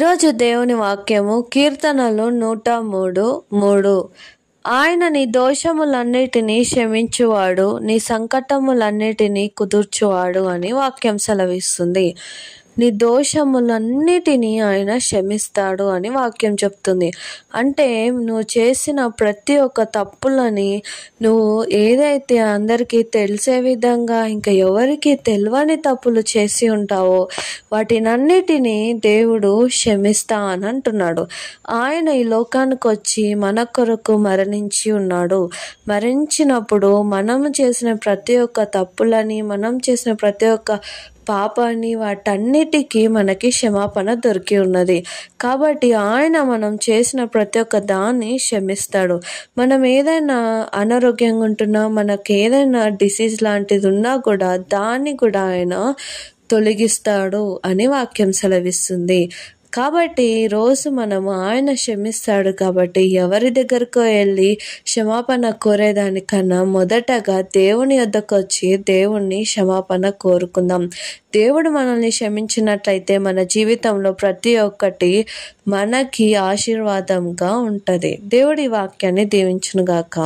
ఈరోజు దేవుని వాక్యము కీర్తనలు 103:3. ఆయన నీ దోషములన్నిటినీ క్షమించువాడు, నీ సంకటములన్నిటినీ కుదుర్చువాడు అని వాక్యం సెలవిస్తుంది. నీ దోషములన్నిటినీ ఆయన క్షమిస్తాడు అని వాక్యం చెప్తుంది. అంటే నువ్వు చేసిన ప్రతి ఒక్క తప్పులని నువ్వు ఏదైతే అందరికీ తెలిసే విధంగా ఇంకా ఎవరికి తెలియని తప్పులు చేసి ఉంటావో వాటినన్నిటినీ దేవుడు క్షమిస్తా అని అంటున్నాడు. ఆయన ఈ లోకానికి వచ్చి మన కొరకు మరణించి ఉన్నాడు. మరణించినప్పుడు మనము చేసిన ప్రతి ఒక్క తప్పులని, మనం చేసిన ప్రతి ఒక్క పాపాన్ని, వాటన్నిటికీ మనకి క్షమాపణ దొరికి ఉన్నది. కాబట్టి ఆయన మనం చేసిన ప్రతి ఒక్క దాన్ని క్షమిస్తాడు. మనం ఏదైనా అనారోగ్యంగా ఉంటున్నా, మనకు ఏదైనా డిసీజ్ లాంటిది ఉన్నా కూడా దాన్ని కూడా ఆయన తొలగిస్తాడు అని వాక్యం సెలవిస్తుంది. కాబట్టి ఈరోజు మనము ఆయన క్షమిస్తాడు కాబట్టి ఎవరి దగ్గరకు వెళ్ళి క్షమాపణ కోరేదానికన్నా మొదటగా దేవుని వద్దకు వచ్చి దేవుణ్ణి క్షమాపణ కోరుకుందాం. దేవుడు మనల్ని క్షమించినట్లయితే మన జీవితంలో ప్రతి ఒక్కటి మనకి ఆశీర్వాదంగా ఉంటుంది. దేవుడి వాక్యాన్ని దీవించునుగాక.